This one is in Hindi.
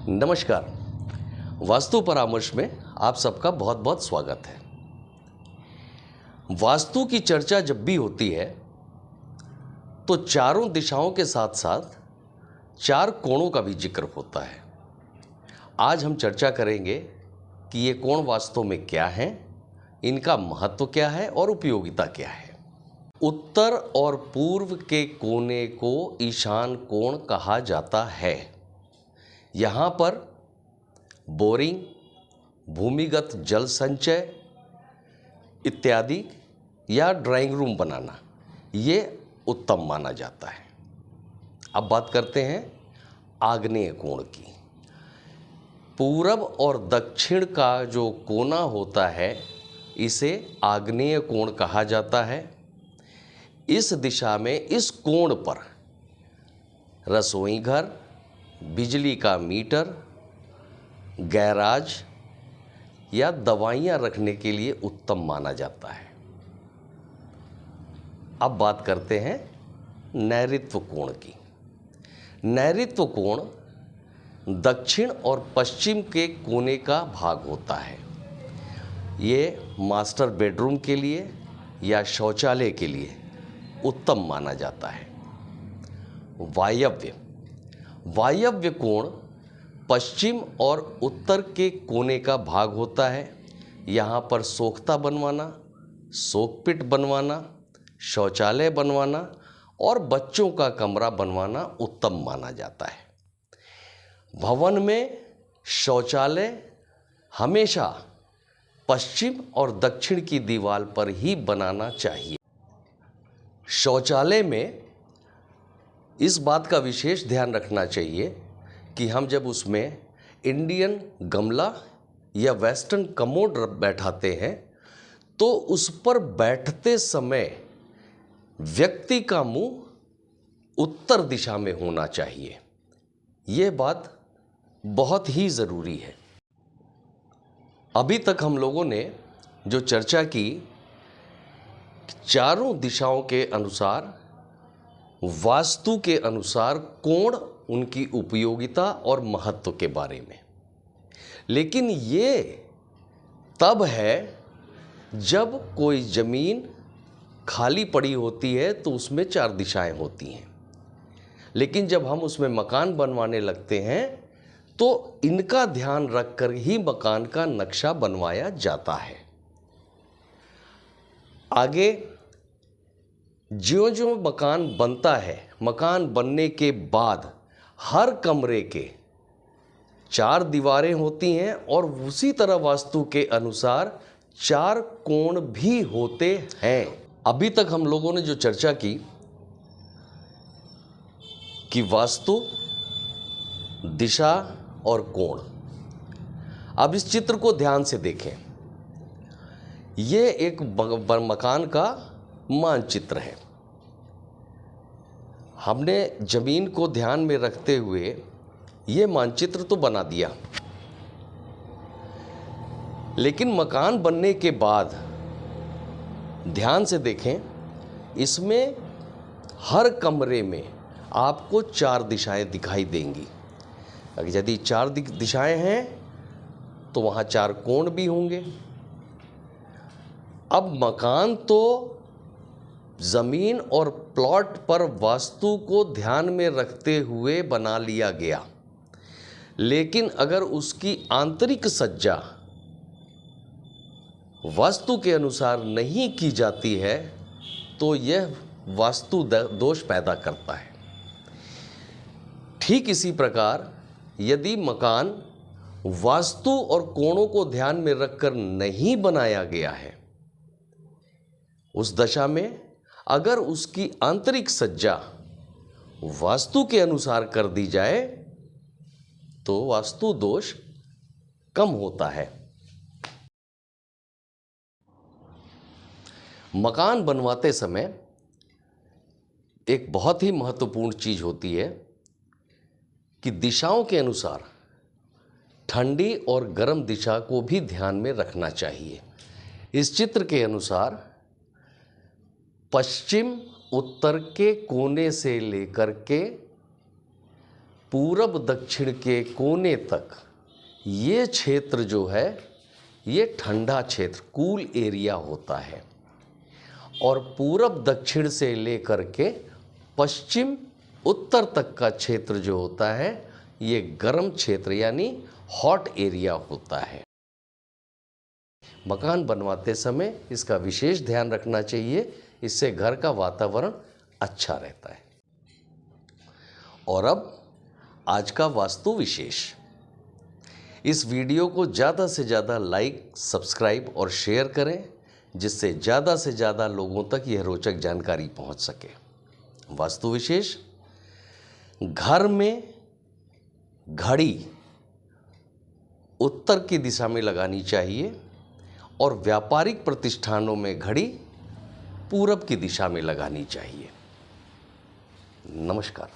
नमस्कार। वास्तु परामर्श में आप सबका बहुत बहुत स्वागत है। वास्तु की चर्चा जब भी होती है तो चारों दिशाओं के साथ साथ चार कोणों का भी जिक्र होता है। आज हम चर्चा करेंगे कि ये कोण वास्तव में क्या हैं, इनका महत्व क्या है और उपयोगिता क्या है। उत्तर और पूर्व के कोने को ईशान कोण कहा जाता है। यहाँ पर बोरिंग, भूमिगत जल संचय इत्यादि या ड्राइंग रूम बनाना ये उत्तम माना जाता है। अब बात करते हैं आग्नेय कोण की। पूरब और दक्षिण का जो कोना होता है इसे आग्नेय कोण कहा जाता है। इस दिशा में इस कोण पर रसोई घर, बिजली का मीटर, गैराज या दवाइयाँ रखने के लिए उत्तम माना जाता है। अब बात करते हैं नैऋत्य कोण की। नैऋत्य कोण दक्षिण और पश्चिम के कोने का भाग होता है। ये मास्टर बेडरूम के लिए या शौचालय के लिए उत्तम माना जाता है। वायव्य कोण पश्चिम और उत्तर के कोने का भाग होता है। यहाँ पर सोख्ता बनवाना, सोकपिट बनवाना, शौचालय बनवाना और बच्चों का कमरा बनवाना उत्तम माना जाता है। भवन में शौचालय हमेशा पश्चिम और दक्षिण की दीवार पर ही बनाना चाहिए। शौचालय में इस बात का विशेष ध्यान रखना चाहिए कि हम जब उसमें इंडियन गमला या वेस्टर्न कमोड बैठाते हैं तो उस पर बैठते समय व्यक्ति का मुंह उत्तर दिशा में होना चाहिए। ये बात बहुत ही ज़रूरी है। अभी तक हम लोगों ने जो चर्चा की चारों दिशाओं के अनुसार, वास्तु के अनुसार कोण, उनकी उपयोगिता और महत्व के बारे में। लेकिन ये तब है जब कोई ज़मीन खाली पड़ी होती है तो उसमें चार दिशाएं होती हैं। लेकिन जब हम उसमें मकान बनवाने लगते हैं तो इनका ध्यान रखकर ही मकान का नक्शा बनवाया जाता है। आगे ज्यों-ज्यों मकान बनता है, मकान बनने के बाद हर कमरे के चार दीवारें होती हैं और उसी तरह वास्तु के अनुसार चार कोण भी होते हैं। अभी तक हम लोगों ने जो चर्चा की कि वास्तु, दिशा और कोण। अब इस चित्र को ध्यान से देखें। ये एक मकान का मानचित्र है। हमने ज़मीन को ध्यान में रखते हुए ये मानचित्र तो बना दिया, लेकिन मकान बनने के बाद ध्यान से देखें, इसमें हर कमरे में आपको चार दिशाएं दिखाई देंगी। अगर यदि चार दिशाएं हैं तो वहाँ चार कोण भी होंगे। अब मकान तो ज़मीन और प्लॉट पर वास्तु को ध्यान में रखते हुए बना लिया गया, लेकिन अगर उसकी आंतरिक सज्जा वास्तु के अनुसार नहीं की जाती है तो यह वास्तु दोष पैदा करता है। ठीक इसी प्रकार यदि मकान वास्तु और कोणों को ध्यान में रखकर नहीं बनाया गया है, उस दशा में अगर उसकी आंतरिक सज्जा वास्तु के अनुसार कर दी जाए तो वास्तु दोष कम होता है। मकान बनवाते समय एक बहुत ही महत्वपूर्ण चीज होती है कि दिशाओं के अनुसार ठंडी और गर्म दिशा को भी ध्यान में रखना चाहिए। इस चित्र के अनुसार पश्चिम उत्तर के कोने से लेकर के पूरब दक्षिण के कोने तक ये क्षेत्र जो है ये ठंडा क्षेत्र कूल एरिया होता है, और पूरब दक्षिण से लेकर के पश्चिम उत्तर तक का क्षेत्र जो होता है ये गर्म क्षेत्र यानी हॉट एरिया होता है। मकान बनवाते समय इसका विशेष ध्यान रखना चाहिए, इससे घर का वातावरण अच्छा रहता है। और अब आज का वास्तु विशेष। इस वीडियो को ज़्यादा से ज़्यादा लाइक, सब्सक्राइब और शेयर करें, जिससे ज़्यादा से ज़्यादा लोगों तक यह रोचक जानकारी पहुंच सके। वास्तु विशेष, घर में घड़ी उत्तर की दिशा में लगानी चाहिए और व्यापारिक प्रतिष्ठानों में घड़ी पूरब की दिशा में लगानी चाहिए। नमस्कार।